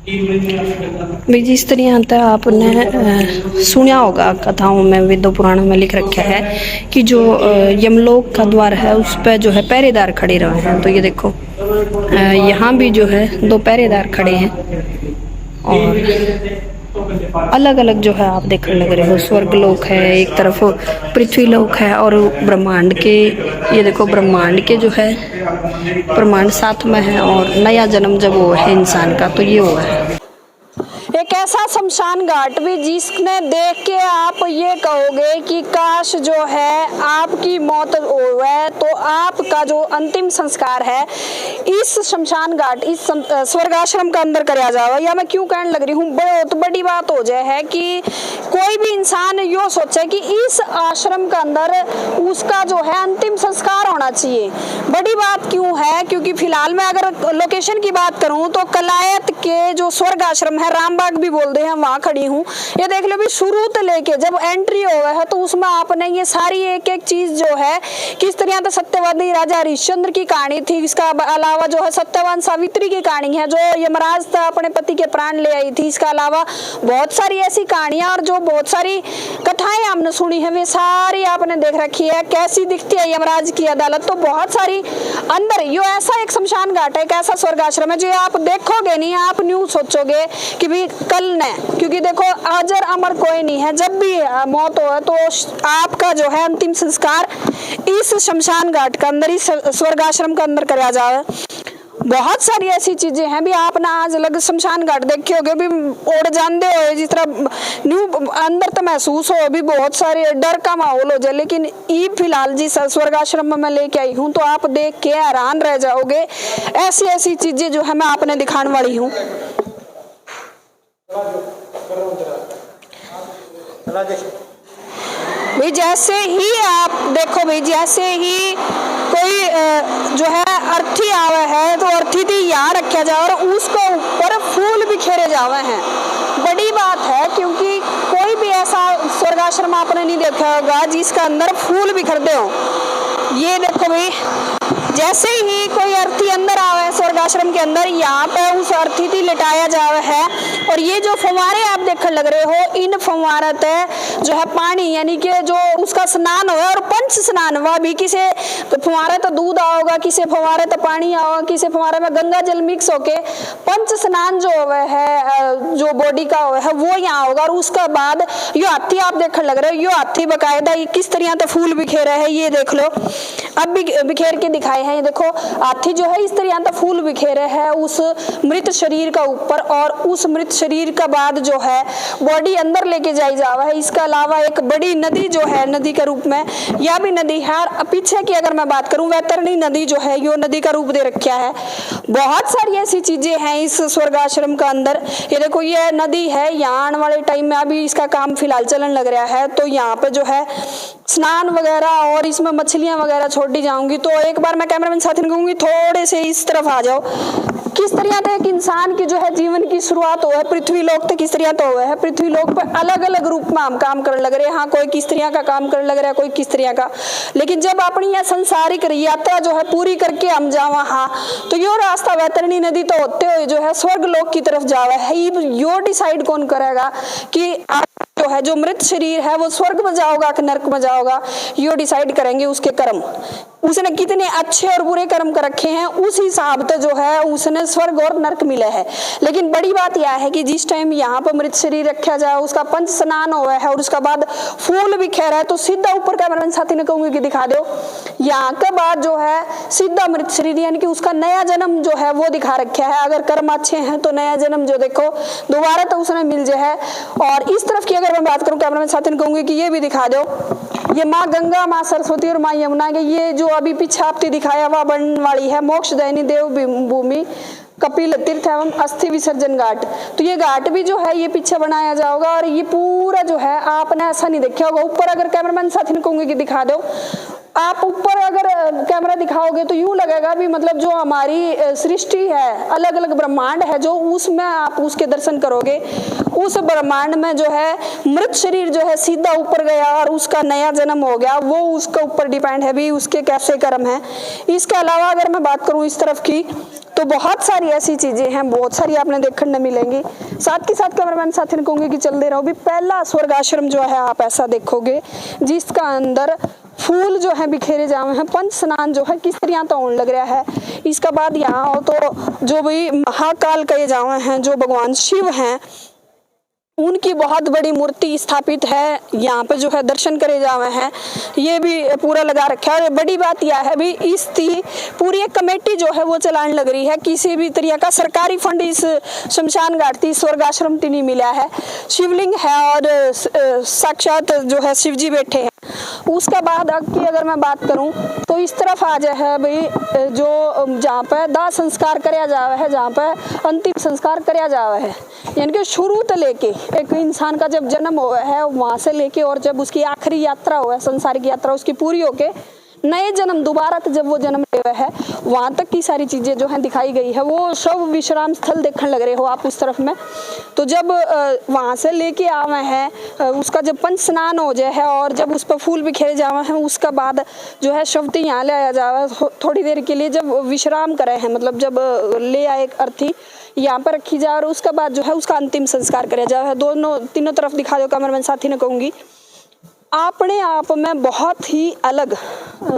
भी जिस तरह तो आपने सुना होगा कथाओं में, वेदों पुराणों में लिख रखा है कि जो यमलोक का द्वार है उस पर जो है पहरेदार खड़े रहे हैं। तो ये देखो यहाँ भी जो है 2 पहरेदार खड़े हैं और अलग अलग जो है आप देखने लग रहे हो। स्वर्ग लोक है एक तरफ, पृथ्वी लोक है और ब्रह्मांड के, ये देखो ब्रह्मांड के जो है ब्रह्मांड साथ में है और नया जन्म जब वो है इंसान का तो ये हुआ है। एक ऐसा शमशान घाट भी जिसने देख के आप ये कहोगे कि काश जो है आपकी मौत होवे तो आपका जो अंतिम संस्कार है इस शमशान घाट, इस स्वर्ग आश्रम का अंदर कराया जाए। या मैं क्यों कहने लग रही हूँ, बहुत बड़ी बात हो जाए है कि कोई भी इंसान यो सोचे कि इस आश्रम के अंदर उसका जो है अंतिम संस्कार होना चाहिए। बड़ी बात क्यों है, क्योंकि फिलहाल मैं अगर लोकेशन की बात करूँ तो कलायत के जो स्वर्ग आश्रम है, रामबाग भी बोलते हैं, वहां खड़ी हूँ। ये देख लो भी शुरू से लेके जब एंट्री हुआ है तो उसमें आपने ये सारी एक एक चीज जो है किस तरह से सत्यवादी राजा हरिश्चंद्र की कहानी थी, इसका अलावा जो है सत्यवान सावित्री की कहानी है जो यमराज था अपने पति के प्राण ले आई थी। इसके अलावा बहुत सारी ऐसी कहानियां और जो बहुत सारी कथाएं हमने सुनी है वे सारी आपने देख रखी है। कैसी दिखती है यमराज की अदालत, तो बहुत सारी अंदर यो ऐसा एक शमशान घाट है, एक ऐसा स्वर्ग आश्रम है जो आप देखोगे नहीं, आप न्यू सोचोगे कि भी कल न, क्योंकि देखो अजर अमर कोई नहीं है। जब भी मौत हो तो आपका जो है अंतिम संस्कार इस शमशान घाट के अंदर, इस स्वर्ग आश्रम के अंदर कराया जाए। बहुत सारी ऐसी चीजें हैं भी आप ना आज अलग शमशान घाट देखे होगे भी और जानते हो, जिस तरह न्यू अंदर तो महसूस हो भी बहुत सारे डर का माहौल हो जाए। लेकिन ये फिलहाल जिस स्वर्ग आश्रम में मैं लेके आई हूँ तो आप देख के हैरान रह जाओगे। ऐसी ऐसी चीजें जो है मैं आपने दिखाने वाली हूँ। भाई जैसे ही आप देखो, भाई जैसे ही कोई जो है अर्थी आवे है तो अर्थी थी यहाँ रखा जाए और उसको ऊपर फूल बिखेरे जावे हैं। बड़ी बात है क्योंकि कोई भी ऐसा स्वर्ग आश्रम आपने नहीं देखा होगा जिसका अंदर फूल बिखरते हो। ये देखो भाई जैसे ही कोई अर्थी अंदर आवे स्वर्ग आश्रम के अंदर, यहाँ पे उस अर्थी थी लिटाया जावे है। और ये जो फव्वारे आप देखने लग रहे हो, इन फव्वारत जो है पानी यानी कि जो उसका स्नान हो और पंच स्नान हुआ भी, किसे फव्वारे तो दूध आओगा, किसे फव्वारे तो पानी आओगा, किसे फव्वारे में गंगा जल मिक्स होके पंच स्नान जो है जो बॉडी का है वो यहाँ होगा। और उसका बाद यो हाथी आप देखने लग रहे हो, यो हाथी बकायदा किस तरह से फूल बिखेरा है ये देख लो। अब भी बिखेर के दिखाए हैं, ये देखो हाथी जो है इस तरह से फूल बिखेरे है उस मृत शरीर का ऊपर। और उस मृत शरीर का बाद जो है बॉडी अंदर लेके जाई जावा है। इसके अलावा एक बड़ी नदी जो है नदी के रूप में, यह भी नदी है। और पीछे की अगर मैं बात करूं वैतरणी नदी जो है यो नदी का रूप दे रखा है। बहुत सारी ऐसी चीजें हैं इस स्वर्ग आश्रम का अंदर। ये देखो ये नदी है, यहाँ आने वाले टाइम में अभी इसका काम फिलहाल चलन लग रहा है तो यहाँ पे जो है स्नान वगैरह और इसमें मछलियां वगैरह छोड़ी जाऊंगी। तो एक बार मैं कैमरामैन साथी ने कहूंगी थोड़े से इस तरफ आ जाओ। किस तरह से एक इंसान की जो है जीवन की शुरुआत हुआ है पृथ्वी लोक तक, किस तरह तो हुआ है पृथ्वी लोक पे अलग अलग रूप में हम काम करने लग रहे हैं। हाँ कोई किस तरह का काम करने लग रहा है, कोई किस तरह का, लेकिन जब अपनी यह संसारिक यात्रा जो है पूरी करके हम जावा हाँ तो यो रास्ता वैतरणी नदी तो होते हुए जो है स्वर्ग लोक की तरफ जावा है। यो डिसाइड कौन करेगा कि जो है जो मृत शरीर है वो स्वर्ग में जाओगा कि नरक में जाओगा, यो डिसाइड करेंगे उसके कर्म। उसने कितने अच्छे और बुरे कर्म कर रखे हैं उस हिसाब से जो है उसने स्वर्ग और नरक मिला है। लेकिन बड़ी बात यह है कि जिस टाइम यहाँ पर मृत शरीर रखा जाए उसका पंच स्नान हुआ है और उसका बाद फूल बिखेरा है तो सीधा ऊपर कैमरामैन साथी ने कहूंगी कि दिखा दो। यहाँ के बाद जो है सीधा मृत शरीर यानी कि उसका नया जन्म जो है वो दिखा रखा है। अगर कर्म अच्छे हैं तो नया जन्म जो देखो दोबारा तो उसने मिल जाए। और इस तरफ की अगर मैं बात करूं कैमरामैन साथी ने कहूंगी कि ये भी दिखा दो। ये माँ गंगा, माँ सरस्वती और माँ यमुना के ये जो अभी पीछे आपने दिखाया हुआ बनने वाली है मोक्षदायिनी देव भूमि कपिल तीर्थ एवं अस्थि विसर्जन घाट। तो ये घाट भी जो है ये पीछे बनाया जाएगा और ये पूरा जो है आपने ऐसा नहीं देखा होगा। ऊपर अगर कैमरामैन साथी ने कहूंगी कि दिखा दो, आप ऊपर अगर कैमरा दिखाओगे तो यूं लगेगा भी मतलब जो हमारी सृष्टि है, अलग अलग ब्रह्मांड है, जो उसमें आप उसके दर्शन करोगे, उस ब्रह्मांड में जो है मृत शरीर जो है सीधा ऊपर गया और उसका नया जन्म हो गया, वो उसके ऊपर डिपेंड है भी उसके कैसे कर्म है। इसके अलावा अगर मैं बात करूं इस तरफ की तो बहुत सारी ऐसी चीजें हैं, बहुत सारी आपने देखने मिलेंगी। साथ के साथ कैमरामैन साथी ने कहूंगी कि चलते रहो भी। पहला स्वर्ग आश्रम जो है आप ऐसा देखोगे जिसका अंदर फूल जो है बिखेरे जावे हैं, पंच स्नान जो है किस तरह तो होने लग रहा है। इसका बाद यहाँ आओ तो जो भी महाकाल कहे जावे हैं, जो भगवान शिव हैं, उनकी बहुत बड़ी मूर्ति स्थापित है यहाँ पे जो है दर्शन करे जावे हैं, ये भी पूरा लगा रखा है। और बड़ी बात यह है भी इस पूरी एक कमेटी जो है वो चलाने लग रही है, किसी भी तरह का सरकारी फंड इस शमशान घाट थी स्वर्ग आश्रम थी नहीं मिला है। शिवलिंग है और साक्षात जो है शिव जी बैठे हैं। उसका बाद की अगर मैं बात करूं तो इस तरफ आ जाए है भाई जो जहाँ पे दाह संस्कार कराया जावा है, जहाँ पे अंतिम संस्कार कराया जावा है, यानी कि शुरू से लेके एक इंसान का जब जन्म हुआ है वहां से लेके और जब उसकी आखिरी यात्रा हुआ है, संसारिक यात्रा उसकी पूरी होके नए जन्म दोबारा जब वो जन्म ले हुआ है, वहां तक की सारी चीजें जो है दिखाई गई है। वो सब विश्राम स्थल देखने लग रहे हो आप उस तरफ में। तो जब वहां से लेके आवे हैं, उसका जब पंच स्नान हो जाए है और जब उस पर फूल बिखेरे जावे हैं, उसका बाद जो है शवती यहाँ ले आया जावे थोड़ी देर के लिए, जब विश्राम करे हैं, मतलब जब ले आए अर्थी यहाँ पर रखी जाए और उसका बाद जो है उसका अंतिम संस्कार कराया जाए। दोनों तीनों तरफ दिखा दो कैमरामैन साथी ने कहूंगी। अपने आप में बहुत ही अलग,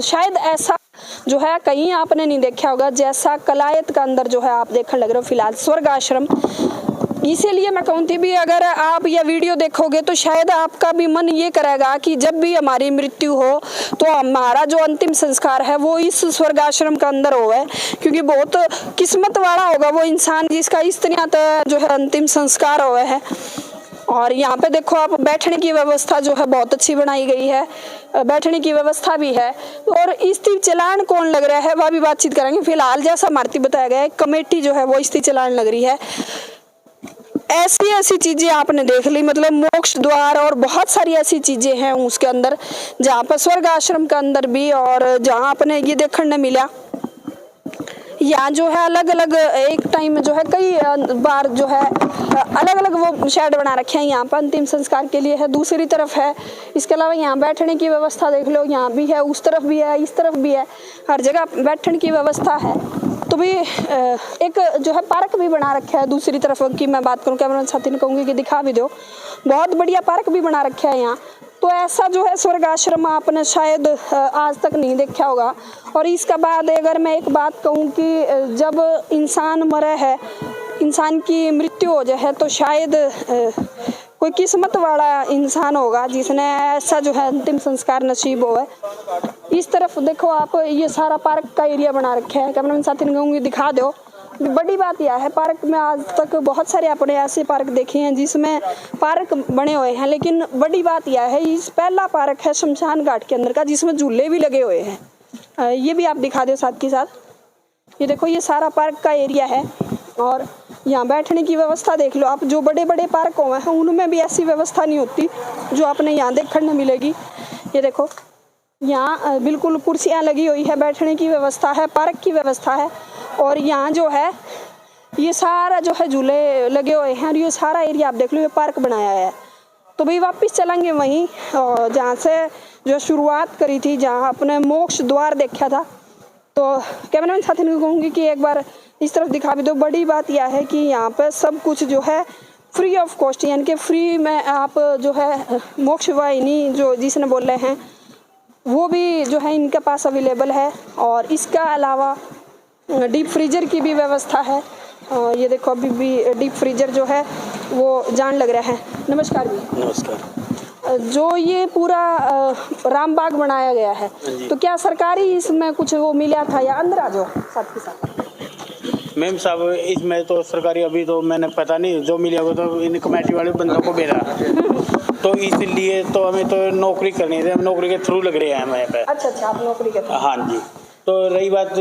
शायद ऐसा जो है कहीं आपने नहीं देखा होगा जैसा कलायत का अंदर जो है आप देखने लग रहे हो फिलहाल स्वर्ग आश्रम। इसीलिए मैं कहूँगी भी अगर आप यह वीडियो देखोगे तो शायद आपका भी मन ये करेगा कि जब भी हमारी मृत्यु हो तो हमारा जो अंतिम संस्कार है वो इस स्वर्ग आश्रम के अंदर होवे, क्योंकि बहुत किस्मत वाला होगा वो इंसान जिसका इस तरह जो है अंतिम संस्कार हुआ है। और यहाँ पे देखो आप बैठने की व्यवस्था जो है बहुत अच्छी बनाई गई है, बैठने की व्यवस्था भी है। और स्थिति चलान कौन लग रहा है वह भी बातचीत करेंगे। फिलहाल जैसा मारती बताया गया है कमेटी जो है वो स्थिति चलान लग रही है। ऐसी ऐसी चीजें आपने देख ली, मतलब मोक्ष द्वार और बहुत सारी ऐसी चीजें हैं उसके अंदर, जहाँ पर स्वर्ग आश्रम के अंदर भी और जहाँ आपने ये देखने मिला। यहाँ जो है अलग अलग एक टाइम में जो है कई बार जो है अलग अलग वो शेड बना रखे हैं, यहाँ पर अंतिम संस्कार के लिए है, दूसरी तरफ है। इसके अलावा यहाँ बैठने की व्यवस्था देख लो, यहाँ भी है, उस तरफ भी है, इस तरफ भी है, हर जगह बैठने की व्यवस्था है। तो भी एक जो है पार्क भी बना रखा है दूसरी तरफ की मैं बात करूँ, कैमरामैन साथी ने कहूँगी कि दिखा भी दो, बहुत बढ़िया पार्क भी बना रखा है यहाँ। तो ऐसा जो है स्वर्ग आश्रम आपने शायद आज तक नहीं देखा होगा। और इसका बाद अगर मैं एक बात कहूँ कि जब इंसान मरे है, इंसान की मृत्यु हो जाए तो शायद कोई किस्मत वाला इंसान होगा जिसने ऐसा जो है अंतिम संस्कार नसीब हो है। इस तरफ देखो आप, ये सारा पार्क का एरिया बना रखा है, कैमरामैन साथी ने कहूँगी दिखा दो। बड़ी बात यह है पार्क में आज तक बहुत सारे अपने ऐसे पार्क देखे हैं जिसमें पार्क बने हुए हैं, लेकिन बड़ी बात यह है इस पहला पार्क है शमशान घाट के अंदर का जिसमें झूले भी लगे हुए हैं। ये भी आप दिखा दो साथ के साथ। ये देखो ये सारा पार्क का एरिया है और यहाँ बैठने की व्यवस्था देख लो आप। जो बड़े बड़े पार्क हुए हैं उनमें भी ऐसी व्यवस्था नहीं होती जो आपने यहाँ देखने मिलेगी। ये देखो यहाँ बिल्कुल कुर्सियाँ लगी हुई है, बैठने की व्यवस्था है, पार्क की व्यवस्था है। और यहाँ जो है ये सारा जो है झूले लगे हुए हैं और ये सारा एरिया आप देख लो, ये पार्क बनाया है। तो भाई वापस चलेंगे वहीं जहाँ से जो शुरुआत करी थी, जहाँ अपने मोक्ष द्वार देखा था। तो कैमरामैन साथी ने कहूँगी कि एक बार इस तरफ दिखा भी दो। बड़ी बात यह है कि यहाँ पर सब कुछ जो है फ्री ऑफ कॉस्ट, यानी कि फ्री में आप जो है मोक्ष वाहिनी जो जिसने बोल रहे हैं वो भी जो है इनके पास अवेलेबल है। और इसका अलावा डीप फ्रीजर की भी व्यवस्था है। ये देखो अभी भी डीप फ्रीजर जो है वो जान लग रहा है। नमस्कार भी। नमस्कार। जो ये पूरा रामबाग बनाया गया है तो क्या सरकारी इसमें कुछ वो मिला था या अंदर आ जाओ साथ के साथ? मैम साहब इसमें तो सरकारी अभी तो मैंने पता नहीं, जो मिला वो तो इन कमेटी वाले बंदों को भेजा तो इसलिए तो हमें तो नौकरी करनी थी, हम नौकरी के थ्रू लग रहे हैं हमें पे। अच्छा आप नौकरी करते हैं? हाँ जी। तो रही बात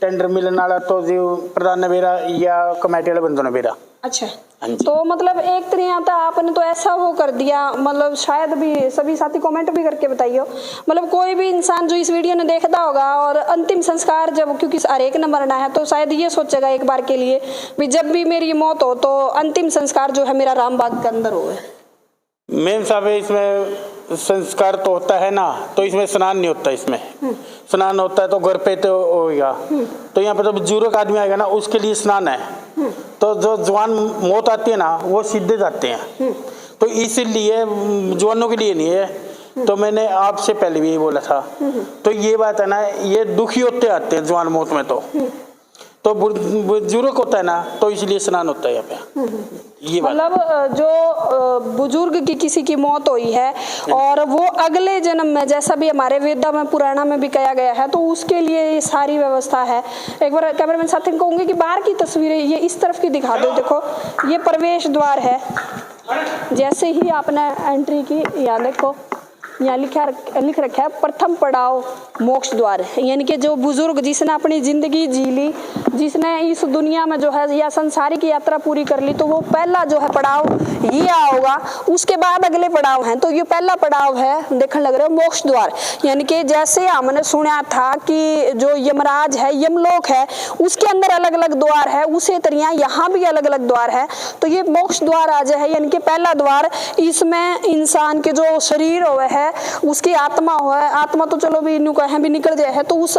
टेंडर मिलने वाला तो जो प्रधान ने भेजा या कमेटी वाले बंदों ने भेजा। अच्छा, हाँ जी। तो मतलब एक तरह तो आपने तो ऐसा वो कर दिया, मतलब शायद भी सभी साथी कमेंट भी करके बताइए, मतलब कोई भी इंसान जो इस वीडियो ने देखता होगा और अंतिम संस्कार जब, क्योंकि हर एक ने मरना है, तो शायद ये सोचेगा एक बार के लिए भी जब भी मेरी मौत हो तो अंतिम संस्कार जो है मेरा रामबाग के अंदर हो। मेन साहब इसमें संस्कार तो होता है ना, तो इसमें स्नान नहीं होता। इसमें स्नान होता है तो घर पे तो होगा, तो यहाँ पे तो बुजुर्ग आदमी आएगा ना, उसके लिए स्नान है। तो जो जवान मौत आती है ना, वो सीधे जाते हैं, तो इसीलिए जवानों के लिए नहीं है। तो मैंने आपसे पहले भी यही बोला था। तो ये बात है ना, ये दुखी होते आते हैं जवान मौत में, तो बुजुर्ग होता है ना, तो इसलिए स्नान होता है यहाँ पे। ये मतलब जो बुजुर्ग की किसी की मौत हुई है और वो अगले जन्म में, जैसा भी हमारे वेदा में पुराना में भी कहा गया है, तो उसके लिए ये सारी व्यवस्था है। एक बार कैमरामैन साथी को कहूंगी कि बाहर की तस्वीरें ये इस तरफ की दिखा दो। देखो ये प्रवेश द्वार है, जैसे ही आपने एंट्री की, यहाँ देखो यहाँ लिख रखा है प्रथम पड़ाव मोक्ष द्वार, यानी कि जो बुजुर्ग जिसने अपनी जिंदगी जी ली, जिसने इस दुनिया में जो है या संसारिक यात्रा पूरी कर ली, तो वो पहला जो है पड़ाव ये होगा। उसके बाद अगले पड़ाव हैं, तो ये पहला पड़ाव है, देखने लग रहे हो मोक्ष द्वार। यानी कि जैसे हमने सुना था कि जो यमराज है, यमलोक है, उसके अंदर अलग अलग द्वार है, उसी तरह यहाँ भी अलग अलग द्वार है। तो ये मोक्ष द्वार आज है, यानी कि पहला द्वार, इसमें इंसान के जो शरीर हुए है, उसकी आत्मा हुआ है, आत्मा तो चलो भी कहीं भी निकल जाए है, तो उस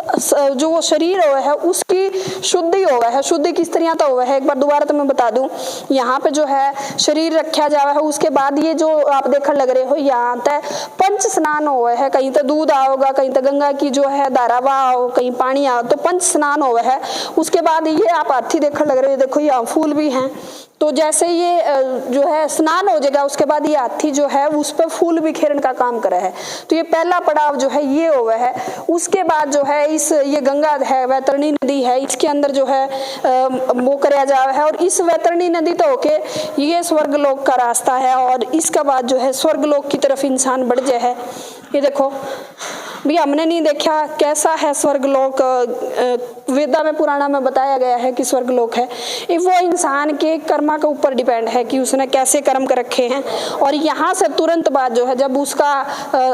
जो वो शरीर हुआ है उसकी शुद्धि हुआ है। शुद्धि किस तरह तो हुआ है, एक बार दोबारा तो मैं बता दूं। यहाँ पे जो है शरीर रखा जावा है, उसके बाद ये जो आप देखने लग रहे हो, यहाँ तक पंच स्नान हुआ है, कहीं तो दूध आओगा, कहीं तो गंगा की जो है धारावा आओ, कहीं पानी आओ, तो पंच स्नान हुआ है। उसके बाद ये आप हाथी देखने लग रहे हो, देखो यहाँ फूल भी हैं। तो जैसे ये जो है स्नान हो जाएगा, उसके बाद ये हाथी जो है उस पर फूल बिखेरने का काम करा है। तो ये पहला पड़ाव जो है ये हुआ है। उसके बाद जो है ये गंगा है, वैतरणी नदी है, इसके अंदर जो है वो कराया जा रहा है। और इस वैतरणी नदी तो होके ये स्वर्गलोक का रास्ता है, और इसका बाद जो है स्वर्गलोक की तरफ इंसान बढ़ जाए है। ये देखो भी हमने नहीं देखा कैसा है स्वर्गलोक, वेदा में पुराना में बताया गया है कि स्वर्गलोक है। वो इंसान के कर्मा के ऊपर डिपेंड है कि उसने कैसे कर्म कर रखे हैं। और यहाँ से तुरंत बाद जो है जब उसका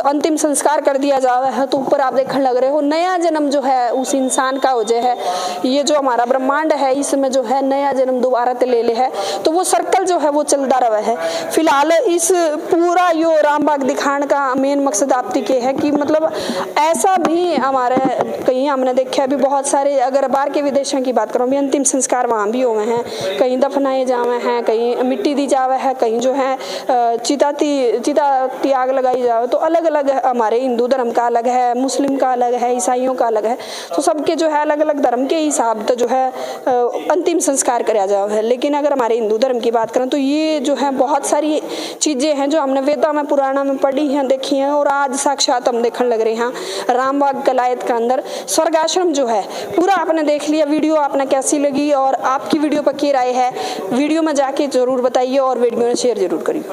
अंतिम संस्कार कर दिया जा रहा है, तो ऊपर आप देखने लग रहे हो नया जन्म जो है उस इंसान का हो जाए है। ये जो हमारा ब्रह्मांड है, इसमें जो है नया जन्म दोबारा ते ले है, तो वो सर्कल जो है वो चलता रहा है। फिलहाल इस पूरा यो रामबाग दिखाने का मेन मकसद आपकी के है कि मतलब ऐसा भी हमारे कहीं हमने देखा भी बहुत सारे, अगर बाहर के विदेशों की बात करूँ भी, अंतिम संस्कार वहाँ भी हुए हैं, कहीं दफनाए जावे हैं, कहीं मिट्टी दी जावे है, कहीं जो है चिता की आग लगाई जावे। तो अलग अलग हमारे हिंदू धर्म का अलग है, मुस्लिम का अलग है, ईसाइयों का अलग है, तो सबके जो है अलग अलग धर्म के हिसाब से जो है अंतिम संस्कार कराया जावे है। लेकिन अगर हमारे हिंदू धर्म की बात करें तो ये जो है बहुत सारी चीजें हैं जो हमने वेदा में पुराना में पढ़ी हैं, देखी हैं, और आज साक्षात हम देखने लग रहे हैं। रामबाग कलायत के अंदर स्वर्ग आश्रम जो है पूरा आपने देख लिया। वीडियो आपने कैसी लगी और आपकी वीडियो पर क्या राय है, वीडियो में जाके जरूर बताइए और वीडियो में शेयर जरूर करिए।